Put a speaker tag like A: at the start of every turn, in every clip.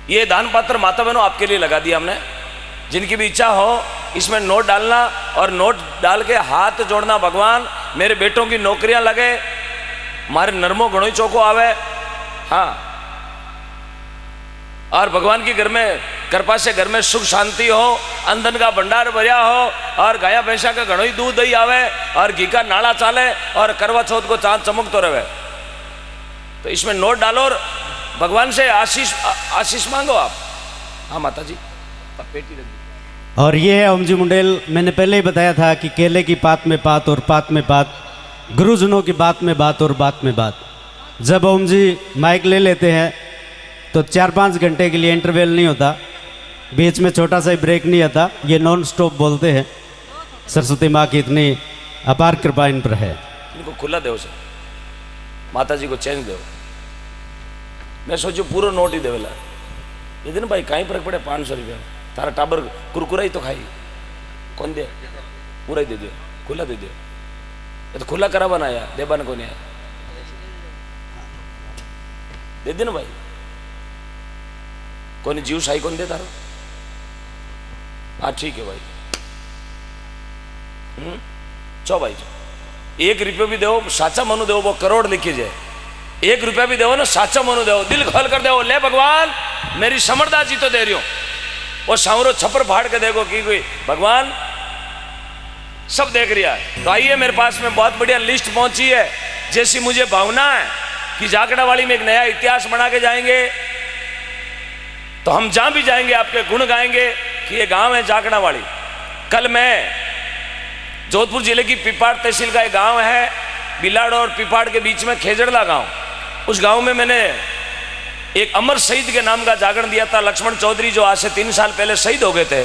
A: ये दान पात्र माता बहनों आपके लिए लगा दिया हमने। जिनकी भी इच्छा हो इसमें नोट डालना और नोट डाल के हाथ जोड़ना, भगवान मेरे बेटों की नौकरियां लगे, मारे नरमो घणो चौको आवे। हाँ, और भगवान की घर में कृपा से घर में सुख शांति हो, अंधन का भंडार भरिया हो, और गाया भैंसा का घणो ही दूध दही आवे, और घी का नाला चाले, और करवा चौथ को चांद चमकतो रहे। तो इसमें नोट डालो और भगवान से आशीष मांगो आप। हाँ माता जी, पेटी रख।
B: और ये है ओम जी मुंडेल। मैंने पहले ही बताया था कि केले की पात में पात और पात में पात, गुरुजनों की बात में बात और बात में बात। जब ओम जी माइक ले लेते हैं तो 4-5 घंटे के लिए इंटरवल नहीं होता, बीच में छोटा सा ब्रेक नहीं आता, ये नॉन स्टॉप बोलते हैं। सरस्वती माँ की इतनी अपार कृपा इन पर है।
A: इनको खुला दो सर, माता जी को चेंज दो। मैं सोचू पूरा नोट ही देवेला। ये दिन भाई कहीं फर्क पड़े 500 रुपया, तारा टाबर कुरकुरा ही तो खाई, कौन दे? पूरा ही दे दो, खुला दे दो। ये तो खुला करा बनाया, दे बन को नहीं आया, दे दे ना भाई। कौन जीव साई कौन दे तारो? हाँ ठीक है भाई। चो भाई, 1 रुपये भी दो, साचा मनु दो, वो करोड़ लिखी जाए। 1 रुपया भी दो ना, साचा मनु दो, दिल खोल कर दो। ले भगवान मेरी समर्दा जी तो दे रही हो, वो सांवरो छप्पर फाड़ के देखो कि कोई भगवान सब देख रहा है। तो आइए, मेरे पास में बहुत बढ़िया लिस्ट पहुंची है। जैसी मुझे भावना है कि जाकड़ा वाली में एक नया इतिहास बना के जाएंगे, तो हम जहां भी जाएंगे आपके गुण गाएंगे कि ये गांव है जाकड़ा वाली। कल मैं जोधपुर जिले की पिपाड़ तहसील का एक गांव है, बिलाड़ और पिपाड़ के बीच में खेजड़ला गांव। उस गांव में मैंने एक अमर शहीद के नाम का जागरण दिया था, लक्ष्मण चौधरी, जो आज से 3 साल पहले शहीद हो गए थे।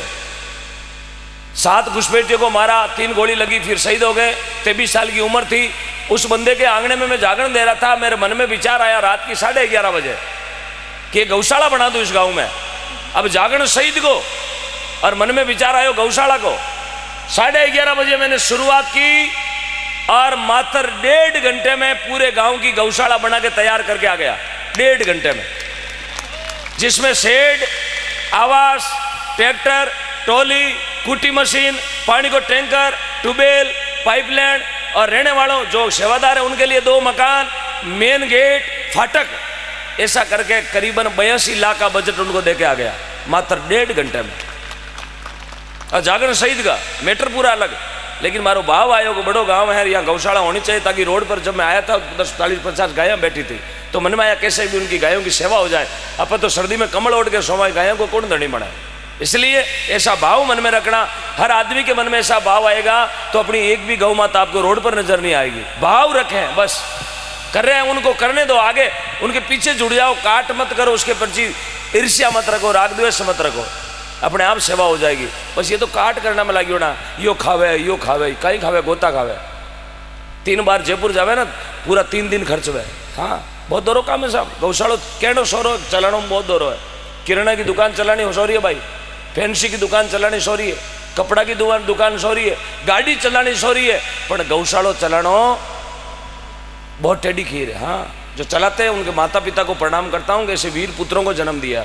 A: 7 घुसपैठियों को मारा, 3 गोली लगी, फिर शहीद हो गए। 23 साल की उम्र थी। उस बंदे के आंगने में मैं जागरण दे रहा था। मेरे मन में विचार आया रात की 11:30 बजे कि गौशाला बना दूं इस गांव में। अब जागरण शहीद को और मन में विचार आयो गौशाला को। 11:30 बजे मैंने शुरुआत की और मात्र 1.5 घंटे में पूरे गांव की गौशाला बना के तैयार करके आ गया। 1.5 घंटे में, जिसमें शेड, आवास, ट्रैक्टर, ट्रॉली, कुटी मशीन, पानी को टैंकर, ट्यूबवेल, पाइपलाइन, और रहने वालों जो सेवादार है उनके लिए 2 मकान, मेन गेट, फाटक, ऐसा करके करीबन 82 लाख का बजट उनको देके आ गया मात्र 1.5 घंटे में। और जागरण शहीद का मैटर पूरा अलग, लेकिन मारो भाव आयो को बड़ो गांव है, यहाँ गौशाला होनी चाहिए, ताकि रोड पर जब मैं आया था 40-50 गायें बैठी थी, तो मन में आया कैसे भी उनकी गायों की सेवा हो जाए। अपन तो सर्दी में कमल ओढ़ के सोवाए, गायों को कौन धनी बनाए। इसलिए ऐसा भाव मन में रखना। हर आदमी के मन में ऐसा भाव आएगा तो अपनी एक भी गौ माता आपको रोड पर नजर नहीं आएगी। भाव रखें, बस कर रहे हैं उनको करने दो, आगे उनके पीछे जुड़ जाओ, काट मत करो, उसके प्रति ईर्ष्या मत रखो, राग द्वेष मत रखो, अपने आप सेवा हो जाएगी। बस ये तो काट करना में लगी होना, यो खावे कहीं खावे, गोता खावे। 3 बार जयपुर जावे ना, पूरा 3 दिन खर्च हुए। हाँ, बहुत दोरो काम है साहब। गौशालो कहनो सोरो चलानो में बहुत दोरो है। किराना की दुकान चलानी हो सौरी है भाई, फैंसी की दुकान चलानी सौरी है, कपड़ा की दुकान सौरी है, गाड़ी चलानी सौरी है, पर गौशालो चलानो बहुत टेढ़ी खीर है। हाँ, जो चलाते हैं उनके माता पिता को प्रणाम करता हूँ कि ऐसे वीर पुत्रों को जन्म दिया।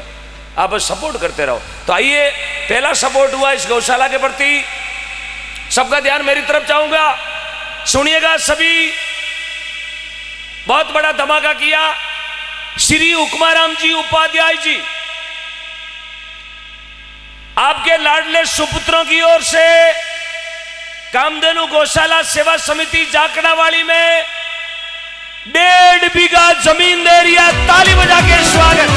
A: आप बस सपोर्ट करते रहो। तो आइए, पहला सपोर्ट हुआ इस गौशाला के प्रति। सबका ध्यान मेरी तरफ चाहूंगा, सुनिएगा सभी। बहुत बड़ा धमाका किया श्री हुक्माराम जी उपाध्याय जी, आपके लाडले सुपुत्रों की ओर से कामधेनु गौशाला सेवा समिति जाकड़ावाली में 1.5 बीघा जमीन दे रही है। ताली बजा के स्वागत।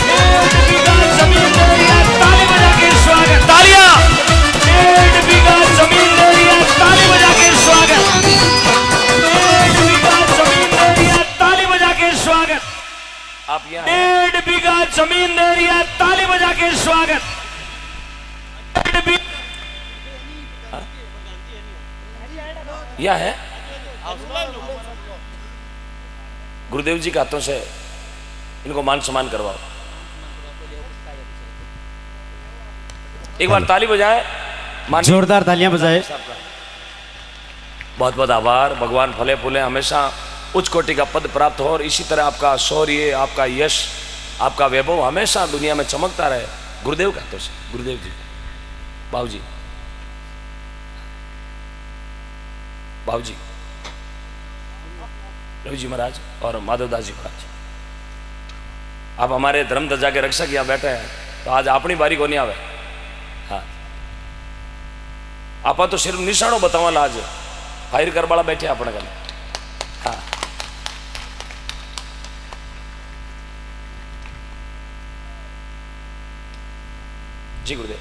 A: 1.5 बीघा जमीन दे रही है, ताली बजा के स्वागत। तालियां। 1.5 बीघा जमीन दे रही है, ताली बजा के स्वागत। 1.5 बीघा जमीन दे रही है, ताली बजा के स्वागत। आप यहाँ 1.5 बीघा जमीन दे रही है, ताली बजा के स्वागत। यह है गुरुदेव जी के हाथों से इनको मान सम्मान करवाओ। एक बार ताली बजाए,
B: जोरदार तालियां बजाए।
A: बहुत बहुत आभार। भगवान फले फूले हमेशा उच्च कोटि का पद प्राप्त हो और इसी तरह आपका शौर्य, आपका यश आपका वैभव हमेशा दुनिया में चमकता रहे। गुरुदेव का तो गुरुदेव जी, बाबूजी, बाबूजी, रवि जी महाराज और माधवदास जी महाराज, आप हमारे धर्म ध्वजा के रक्षक यहाँ बैठे हैं, तो आज अपनी बारी को नहीं आवे। हाँ, आप तो सिर्फ निशानों बतावा आज फायर कर वाला बैठे अपने कल। हाँ, जी गुरुदेव।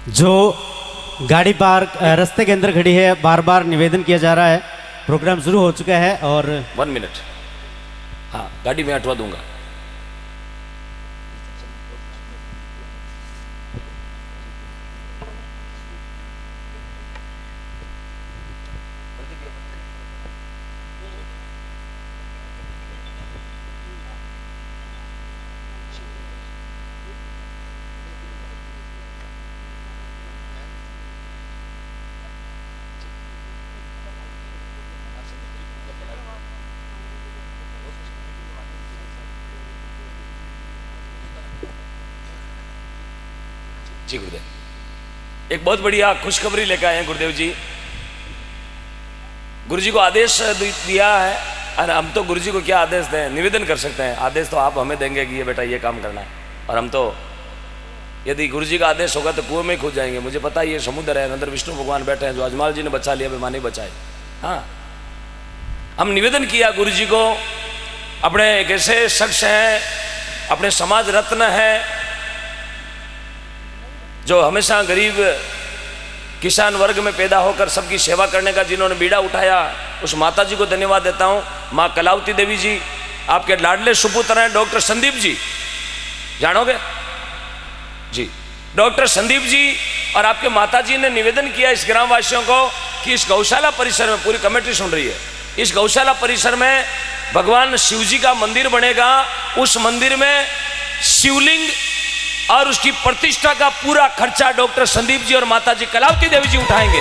B: जो गाड़ी पार्क रास्ते के अंदर खड़ी है, बार बार निवेदन किया जा रहा है, प्रोग्राम शुरू हो चुका है। और
A: 1 मिनट, हाँ गाड़ी में हटवा दूंगा। जी गुरुदेव, एक बहुत बढ़िया खुशखबरी लेकर आए हैं गुरुदेव जी। गुरु जी को आदेश दिया है, और हम तो गुरु जी को क्या आदेश दें, निवेदन कर सकते हैं। आदेश तो आप हमें देंगे कि ये बेटा ये काम करना है, और हम तो यदि गुरु जी का आदेश होगा तो कुएं में खुद जाएंगे। मुझे पता है ये समुद्र है, अंदर विष्णु भगवान बैठे हैं, जो अजमाल जी ने बचा लिया, बेमान नहीं बचाए। हाँ, हम निवेदन किया गुरु जी को, अपने एक ऐसे शख्स हैं, अपने समाज रत्न हैं, जो हमेशा गरीब किसान वर्ग में पैदा होकर सबकी सेवा करने का जिन्होंने बीड़ा उठाया, उस माता जी को धन्यवाद देता हूँ। माँ कलावती देवी जी, आपके लाडले सुपुत्र हैं डॉक्टर संदीप जी, जानोगे जी, डॉक्टर संदीप जी और आपके माता जी ने निवेदन किया इस ग्रामवासियों को कि इस गौशाला परिसर में, पूरी कमेटी सुन रही है, इस गौशाला परिसर में भगवान शिव जी का मंदिर बनेगा। उस मंदिर में शिवलिंग और उसकी प्रतिष्ठा का पूरा खर्चा डॉक्टर संदीप जी और माता जी कलावती देवी जी उठाएंगे।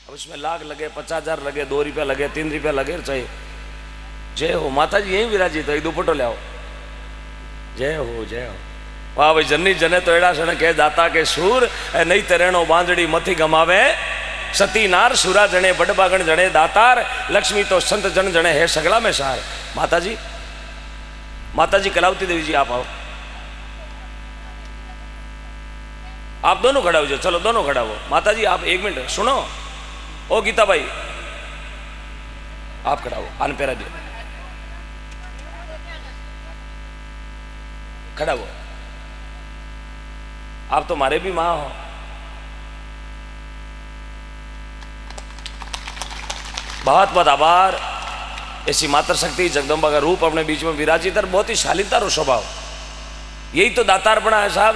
A: अब इसमें लाख लगे, 50,000 लगे, 2 रुपया लगे, 3 रुपया लगे, चाहिए। जय हो माता जी, यही विराजित हो, एक दुपट्टो ले आओ। जय हो, जय हो। वाह भाई, जन्नी जने तो एड़ा सण के दाता के सूर, नहीं तेरेणो बांधड़ी मथी गमावे, सती नार सुरा जने बड़बागण जने दातार, लक्ष्मी तो संत जन जने है सगला में सार। माता जी, माता जी कलावती देवी जी, आप आओ, आप दोनों खड़ा हो जाओ, चलो दोनों खड़ा हो। माता जी आप 1 मिनट सुनो, ओ गीता भाई आप खड़ा हो, आन पेरा दियो, खड़ा हो। आप तो हमारे भी माँ हो। बहुत बहुत आभार। ऐसी मातर शक्ति जगदम्बा का रूप अपने बीच में विराजित और बहुत ही शालीनता और स्वभाव, यही तो दातार बना है साहब।